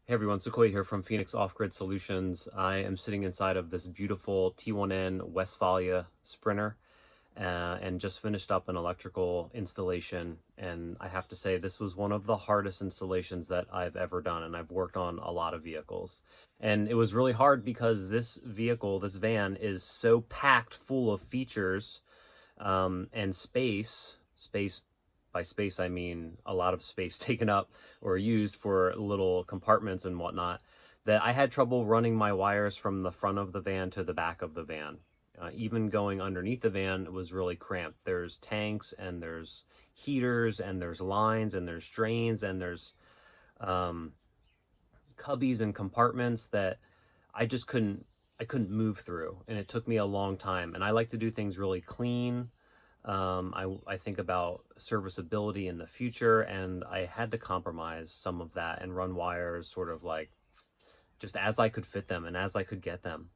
Hey everyone, Sequoia here from Phoenix Off-Grid Solutions. I am sitting inside of this beautiful T1N Westfalia Sprinter and just finished up an electrical installation. And I have to say, this was one of the hardest installations that I've ever done, and I've worked on a lot of vehicles. And it was really hard because this vehicle, this van, is so packed full of features and space. By space, I mean a lot of space taken up or used for little compartments and whatnot, that I had trouble running my wires from the front of the van to the back of the van. Even going underneath the van was really cramped. There's tanks and there's heaters and there's lines and there's drains and there's cubbies and compartments that I just couldn't move through, and it took me a long time. And I like to do things really clean. I think about serviceability in the future, and I had to compromise some of that and run wires sort of like just as I could fit them and as I could get them.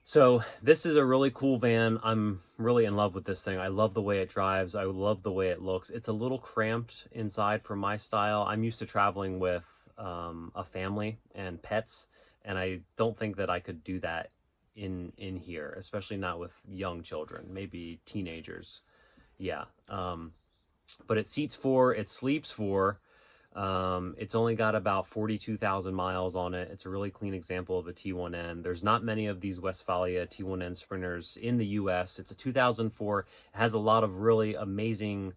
So this is a really cool van. I'm really in love with this thing. I love the way it drives. I love the way it looks. It's a little cramped inside for my style. I'm used to traveling with a family and pets, and I don't think that I could do that in here, especially not with young children, maybe teenagers. Yeah. But it seats 4, it sleeps 4. It's only got about 42,000 miles on it. It's a really clean example of a T1N. There's not many of these Westfalia T1N sprinters in the US. It's a 2004. It has a lot of really amazing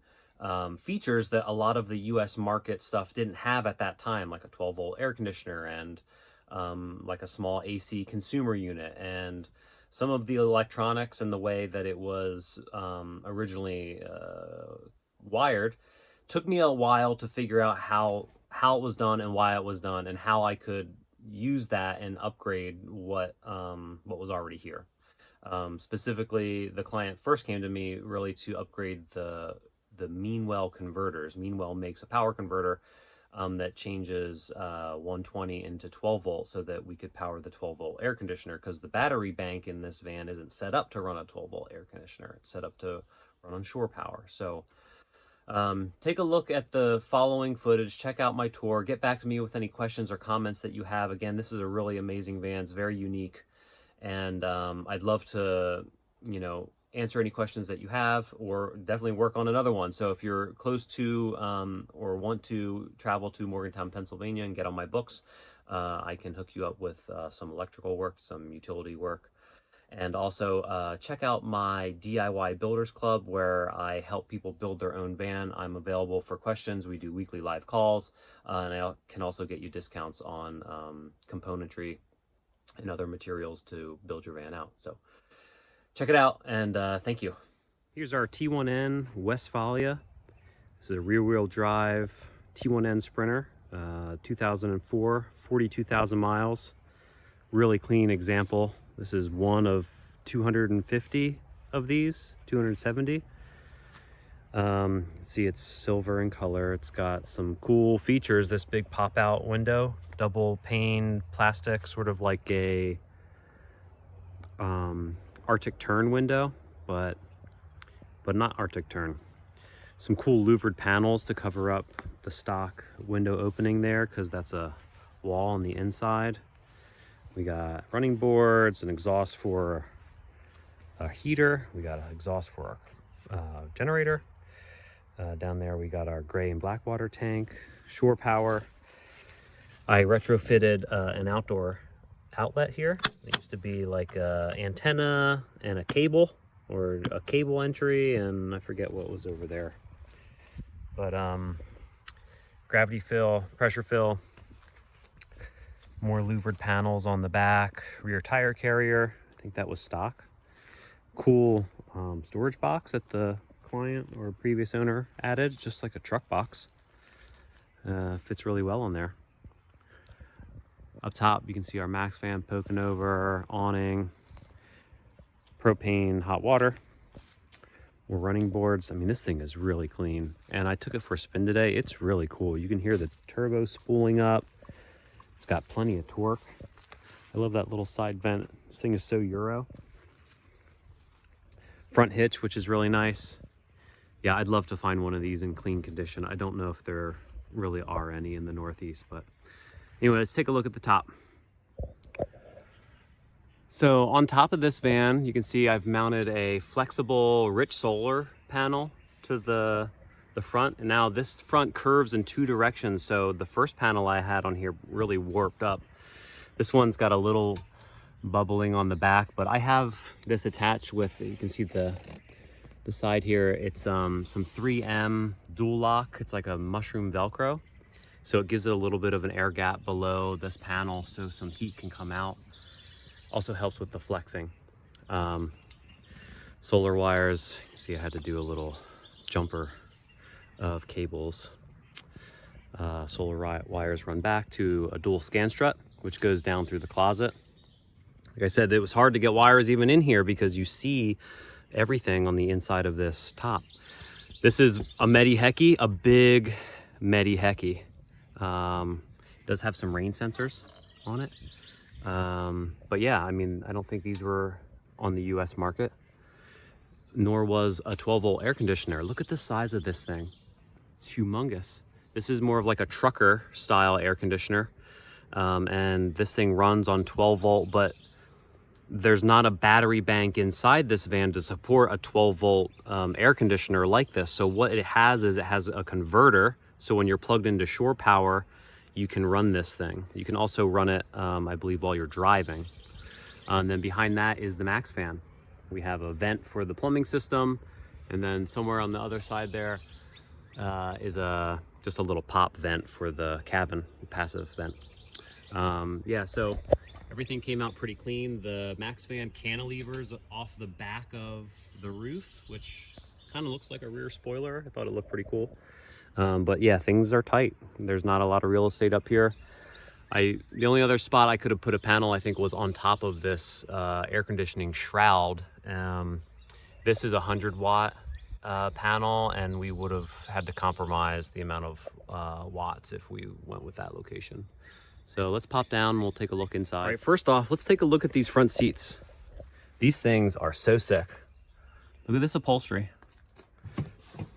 features that a lot of the US market stuff didn't have at that time, like a 12-volt air conditioner and like a small AC consumer unit, and some of the electronics and the way that it was originally wired took me a while to figure out how it was done and why it was done and how I could use that and upgrade what was already here. Specifically, the client first came to me really to upgrade the Meanwell converters. Meanwell makes a power converter that changes 120 into 12 volt so that we could power the 12 volt air conditioner, because the battery bank in this van isn't set up to run a 12 volt air conditioner. It's set up to run on shore power. So take a look at the following footage, check out my tour, get back to me with any questions or comments that you have. Again, this is a really amazing van. It's very unique, and I'd love to, answer any questions that you have, or definitely work on another one. So if you're close to or want to travel to Morgantown, Pennsylvania and get on my books, I can hook you up with some electrical work, some utility work. And also check out my DIY Builders Club, where I help people build their own van. I'm available for questions. We do weekly live calls, and I can also get you discounts on componentry and other materials to build your van out. So check it out, and thank you. Here's our T1N Westfalia. This is a rear-wheel drive T1N Sprinter, 2004, 42,000 miles. Really clean example. This is one of 250 of these, 270. See, it's silver in color. It's got some cool features. This big pop-out window, double pane plastic, sort of like a Arctic Tern window, but not Arctic Tern. Some cool louvered panels to cover up the stock window opening there, because that's a wall on the inside. We got running boards, an exhaust for a heater. We got an exhaust for our generator. Down there we got our gray and black water tank, shore power. I retrofitted an outdoor outlet here. It used to be like a antenna and a cable, or a cable entry, and I forget what was over there. But gravity fill, pressure fill, more louvered panels on the back, rear tire carrier. I think that was stock. Cool storage box that the client or previous owner added, just like a truck box. Fits really well on there. Up top, you can see our Maxxfan poking over, awning, propane hot water. More running boards. I mean, this thing is really clean, and I took it for a spin today. It's really cool. You can hear the turbo spooling up. It's got plenty of torque. I love that little side vent. This thing is so Euro. Front hitch, which is really nice. Yeah, I'd love to find one of these in clean condition. I don't know if they're really are any in the Northeast. But anyway, let's take a look at the top. So on top of this van, you can see I've mounted a flexible rich solar panel to the front. And now this front curves in 2 directions. So the first panel I had on here really warped up. This one's got a little bubbling on the back, but I have this attached with, you can see the side here. It's some 3M dual lock. It's like a mushroom Velcro. So it gives it a little bit of an air gap below this panel so some heat can come out. Also helps with the flexing. Solar wires, you see I had to do a little jumper of cables. Solar wires run back to a dual Scanstrut, which goes down through the closet. Like I said, it was hard to get wires even in here because you see everything on the inside of this top. This is a Medi-Heki, a big Medi-Heki. It does have some rain sensors on it. But yeah, I mean, I don't think these were on the US market, nor was a 12-volt air conditioner. Look at the size of this thing. It's humongous. This is more of like a trucker style air conditioner. And this thing runs on 12-volt, but there's not a battery bank inside this van to support a 12-volt air conditioner like this. So what it has is it has a converter. So when you're plugged into shore power, you can run this thing. You can also run it, I believe, while you're driving. And then behind that is the Maxxfan. We have a vent for the plumbing system. And then somewhere on the other side there is just a little pop vent for the cabin, passive vent. Yeah, so everything came out pretty clean. The Maxxfan cantilevers off the back of the roof, which kind of looks like a rear spoiler. I thought it looked pretty cool. But yeah, things are tight. There's not a lot of real estate up here. The only other spot I could have put a panel, I think, was on top of this air conditioning shroud. This is a 100-watt panel, and we would have had to compromise the amount of watts if we went with that location. So let's pop down and we'll take a look inside. All right, first off, let's take a look at these front seats. These things are so sick. Look at this upholstery.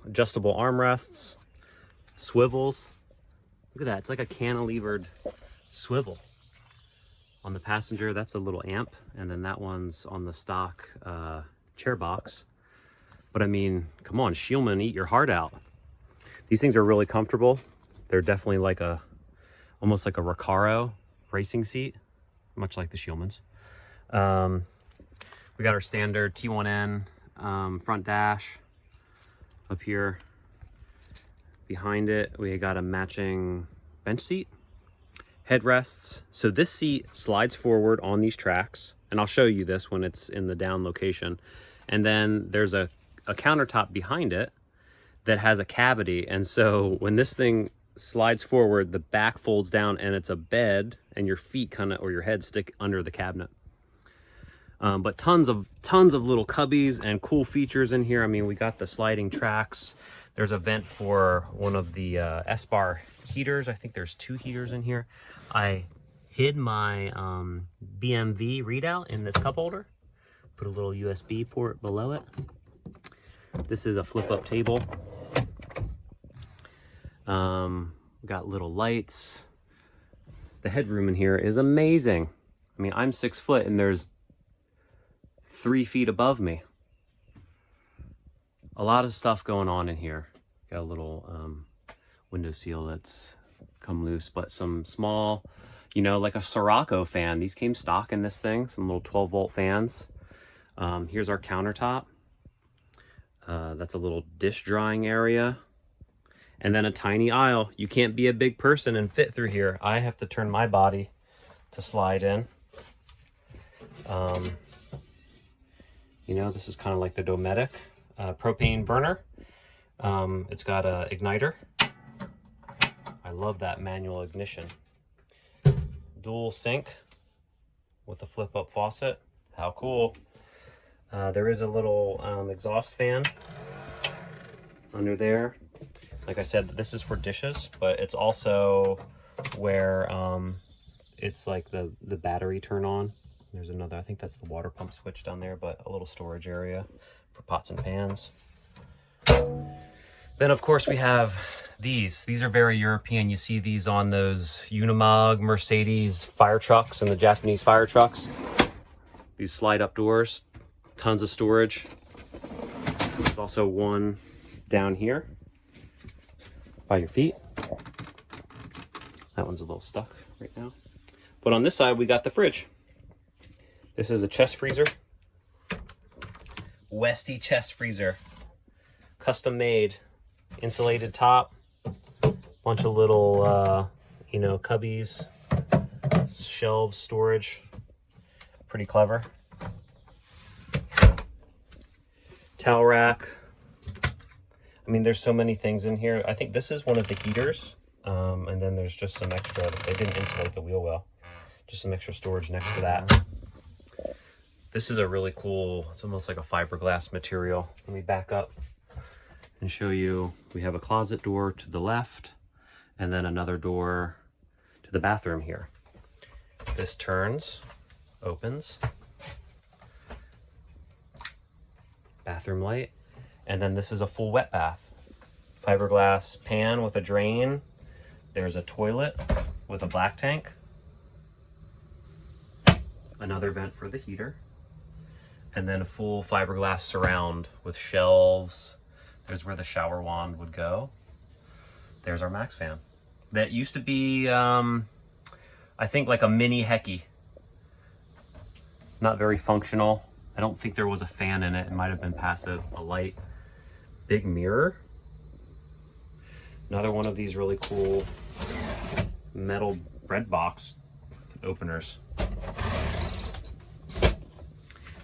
Adjustable armrests, swivels. Look at that, it's like a cantilevered swivel. On the passenger, that's a little amp, and then that one's on the stock chair box. But I mean, come on, Scheelman, eat your heart out. These things are really comfortable. They're definitely like almost like a Recaro racing seat, much like the Scheelmans. We got our standard T1N front dash up here. Behind it, we got a matching bench seat, headrests. So this seat slides forward on these tracks, and I'll show you this when it's in the down location. And then there's a countertop behind it that has a cavity. And so when this thing slides forward, the back folds down and it's a bed, and your feet kind of, or your head, stick under the cabinet. But tons of little cubbies and cool features in here. I mean, we got the sliding tracks. There's a vent for one of the S-bar heaters. I think there's 2 heaters in here. I hid my BMV readout in this cup holder. Put a little USB port below it. This is a flip-up table. Got little lights. The headroom in here is amazing. I mean, I'm 6 foot and there's 3 feet above me. A lot of stuff going on in here. Got a little window seal that's come loose, but some small, you know, like a Sirocco fan. These came stock in this thing, some little 12-volt fans. Here's our countertop. That's a little dish drying area. And then a tiny aisle. You can't be a big person and fit through here. I have to turn my body to slide in. You know, this is kind of like the Dometic propane burner. It's got a igniter. I love that manual ignition. Dual sink with a flip-up faucet. How cool. There is a little exhaust fan under there. Like I said, this is for dishes, but it's also where it's like the battery turn on. There's another, I think that's the water pump switch down there, but a little storage area for pots and pans. Then of course we have These are very European. You see these on those Unimog Mercedes fire trucks and the Japanese fire trucks. These slide up doors, tons of storage. There's also one down here by your feet. That one's a little stuck right now. But on this side, we got the fridge. This is a chest freezer. Westy chest freezer. Custom made. Insulated top. Bunch of little, you know, cubbies. Shelves, storage. Pretty clever. Towel rack. I mean, there's so many things in here. I think this is one of the heaters. And then there's just some extra, they didn't insulate the wheel well. Just some extra storage next to that. This is a really cool, it's almost like a fiberglass material. Let me back up and show you. We have a closet door to the left and then another door to the bathroom here. This turns, opens. Bathroom light. And then this is a full wet bath. Fiberglass pan with a drain. There's a toilet with a black tank. Another vent for the heater. And then a full fiberglass surround with shelves. There's where the shower wand would go. There's our Maxxfan. That used to be, I think like a mini Hecky. Not very functional. I don't think there was a fan in it. It might have been passive, a light. Big mirror. Another one of these really cool metal bread box openers.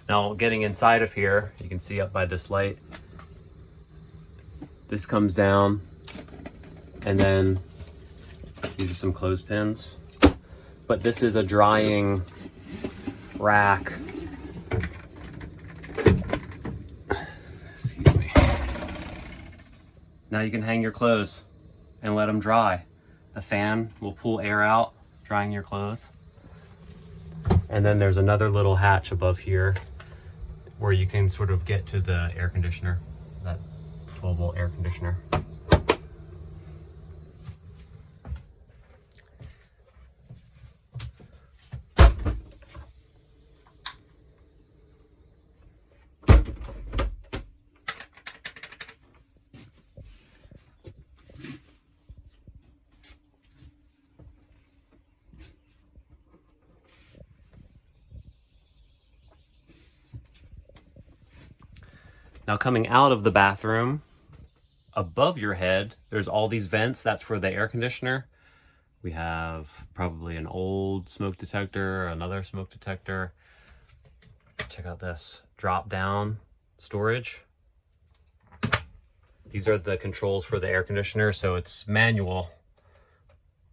Now, getting inside of here, you can see up by this light, this comes down, and then these are some clothespins. But this is a drying rack. Excuse me. Now you can hang your clothes and let them dry. The fan will pull air out, drying your clothes. And then there's another little hatch above here where you can sort of get to the air conditioner, that 12-volt air conditioner. Now coming out of the bathroom, above your head, there's all these vents. That's for the air conditioner. We have probably an old smoke detector, another smoke detector. Check out this, drop down storage. These are the controls for the air conditioner. So it's manual,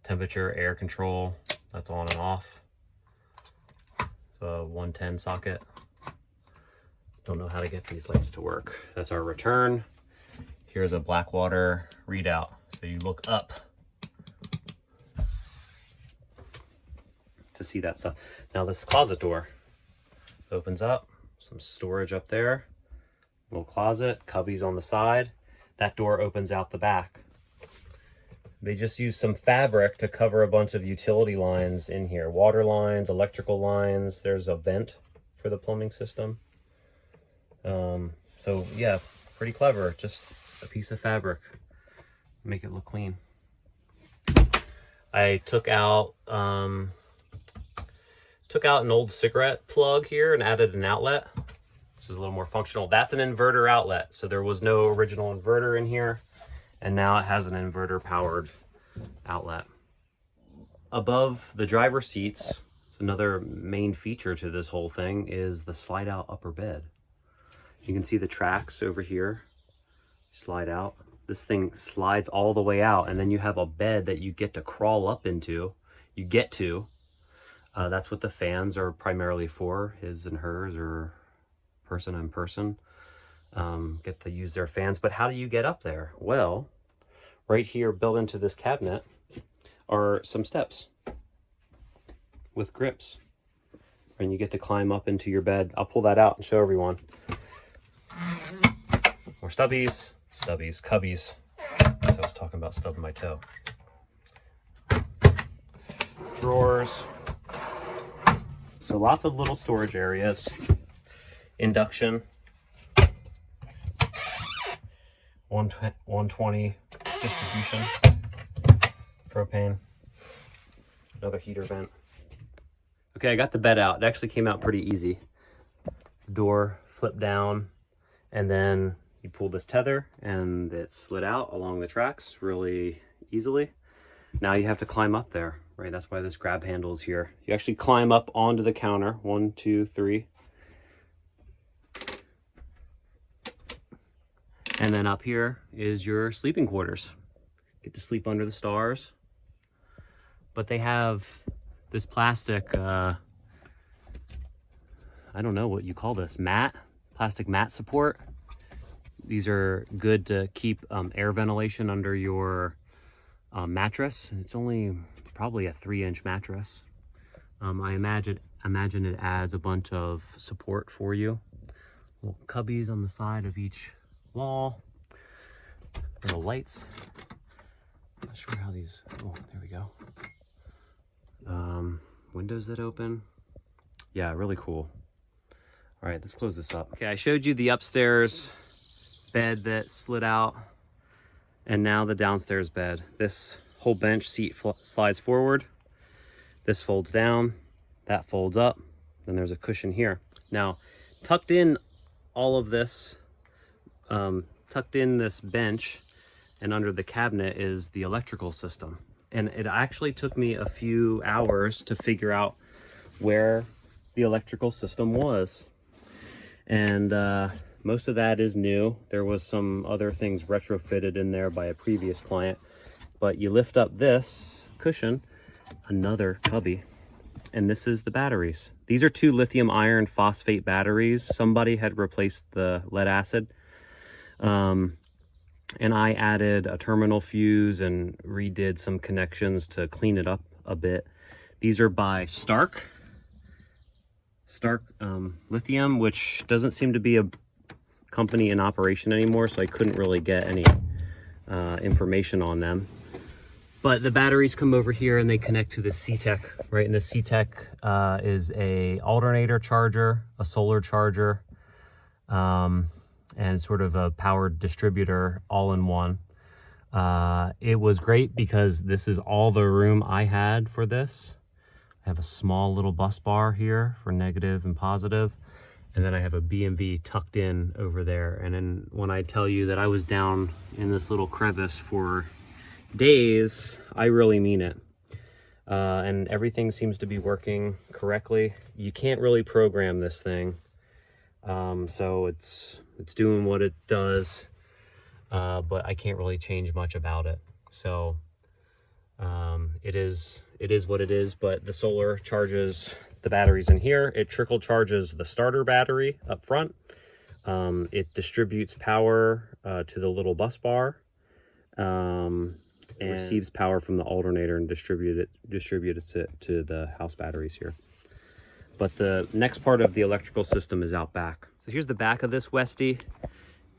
temperature, air control, that's on and off. So 110 socket. Don't know how to get these lights to work. That's our return. Here's a Blackwater readout. So you look up to see that stuff. Now this closet door opens up, some storage up there, little closet, cubbies on the side. That door opens out the back. They just use some fabric to cover a bunch of utility lines in here. Water lines, electrical lines. There's a vent for the plumbing system. So yeah, pretty clever. Just a piece of fabric, make it look clean. I took out an old cigarette plug here and added an outlet. This is a little more functional. That's an inverter outlet. So there was no original inverter in here, and now it has an inverter powered outlet. Above the driver's seats, another main feature to this whole thing is the slide out upper bed. You can see the tracks over here slide out. This thing slides all the way out, and then you have a bed that you get to crawl up into. You get to. That's what the fans are primarily for, his and hers, or person and person. Get to use their fans. But how do you get up there? Well, right here built into this cabinet are some steps with grips. And you get to climb up into your bed. I'll pull that out and show everyone. More cubbies. So I was talking about stubbing my toe. Drawers. So lots of little storage areas. Induction. 120 distribution. Propane. Another heater vent. Okay, I got the bed out. It actually came out pretty easy. Door flip down, and then you pull this tether and it slid out along the tracks really easily. Now you have to climb up there, right? That's why this grab handle is here. You actually climb up onto the counter. 1, 2, 3. And then up here is your sleeping quarters. Get to sleep under the stars. But they have this plastic, I don't know what you call this, plastic mat support. These are good to keep air ventilation under your mattress. It's only probably a 3-inch mattress. I imagine it adds a bunch of support for you. Little cubbies on the side of each wall. Little lights. Not sure how these, oh, there we go. Windows that open. Yeah, really cool. All right, let's close this up. Okay, I showed you the upstairs bed that slid out, and now the downstairs bed. This whole bench seat slides forward. This folds down, that folds up, then there's a cushion here. Now, tucked in all of this, tucked in this bench and under the cabinet is the electrical system. And it actually took me a few hours to figure out where the electrical system was. And most of that is new. There was some other things retrofitted in there by a previous client. But you lift up this cushion, another cubby, and this is the batteries. These are 2 lithium iron phosphate batteries. Somebody had replaced the lead acid. And I added a terminal fuse and redid some connections to clean it up a bit. These are by Stark Lithium, which doesn't seem to be a company in operation anymore, so I couldn't really get any information on them. But the batteries come over here and they connect to the CTEK, right? And the CTEK is a alternator charger, a solar charger, and sort of a power distributor all in one. It was great because this is all the room I had for this. I have a small little bus bar here for negative and positive, and then I have a BMV tucked in over there. And then when I tell you that I was down in this little crevice for days, I really mean it. And everything seems to be working correctly. You can't really program this thing, so it's doing what it does, but I can't really change much about it. So it is what it is. But the solar charges the batteries in here. It trickle charges the starter battery up front. It distributes power to the little bus bar, and receives power from the alternator and distributes it to the house batteries here. But the next part of the electrical system is out back. So here's the back of this Westie.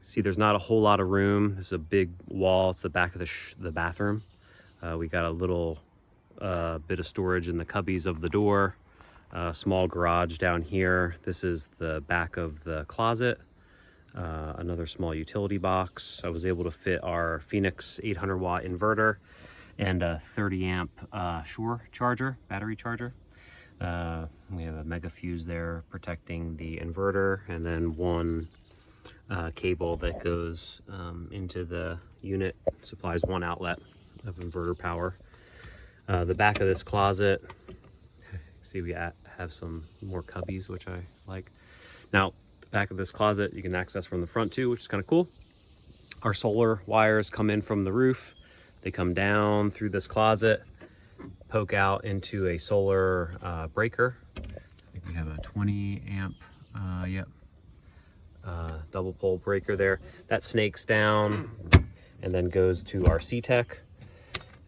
See, there's not a whole lot of room. This is a big wall. It's the back of the bathroom. We got a little bit of storage in the cubbies of the door. Small garage down here. This is the back of the closet. Another small utility box. I was able to fit our Phoenix 800 watt inverter and a 30 amp Shure charger, battery charger. We have a mega fuse there protecting the inverter, and then one cable that goes into the unit, supplies one outlet of inverter power. The back of this closet, see, we have some more cubbies, which I like. Now, the back of this closet you can access from the front too, which is kind of cool. Our solar wires come in from the roof. They come down through this closet, poke out into a solar breaker. I think we have a 20 amp, double pole breaker there. That snakes down and then goes to our CTEK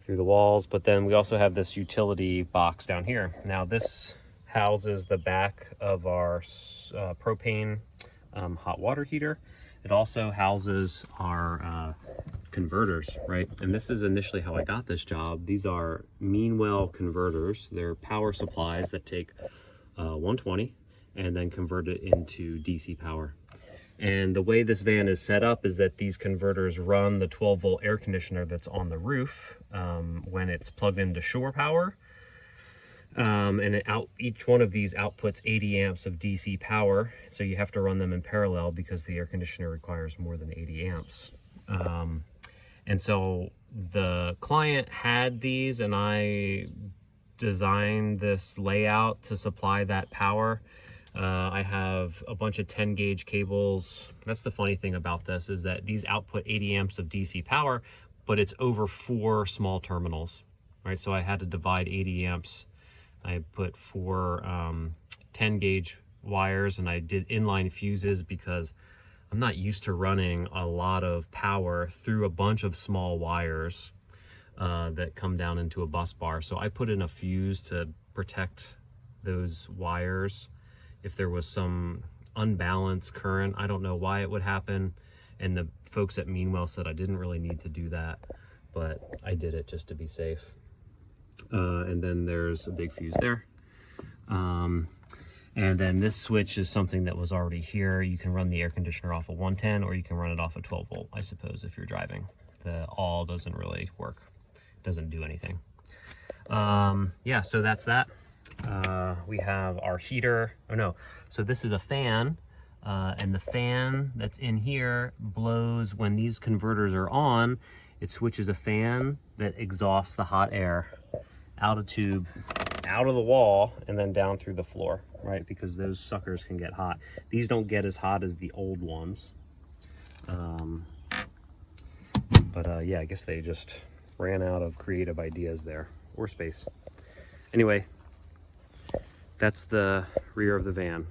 through the walls. But then we also have this utility box down here. Now this houses the back of our propane hot water heater. It also houses our converters, right? And this is initially how I got this job. These are Meanwell converters. They're power supplies that take 120 and then convert it into DC power. And the way this van is set up is that these converters run the 12-volt air conditioner that's on the roof when it's plugged into shore power. And each one of these outputs 80 amps of DC power. So you have to run them in parallel because the air conditioner requires more than 80 amps. And so the client had these, and I designed this layout to supply that power. I have a bunch of 10 gauge cables. That's the funny thing about this, is that these output 80 amps of DC power, but it's over 4 small terminals, right? So I had to divide 80 amps. I put 4 10 gauge wires, and I did inline fuses because I'm not used to running a lot of power through a bunch of small wires that come down into a bus bar. So I put in a fuse to protect those wires if there was some unbalanced current. I don't know why it would happen, and the folks at Meanwell said I didn't really need to do that, but I did it just to be safe. And then there's a big fuse there. And then this switch is something that was already here. You can run the air conditioner off of 110, or you can run it off of 12 volt, I suppose, if you're driving. The all doesn't really work. It doesn't do anything. Yeah, so that's that. We have our heater. Oh no, so this is a fan, and the fan that's in here blows when these converters are on. It switches a fan that exhausts the hot air out of tube, out of the wall, and then down through the floor, right? Because those suckers can get hot. These don't get as hot as the old ones. Yeah, I guess they just ran out of creative ideas there, or space. Anyway, that's the rear of the van.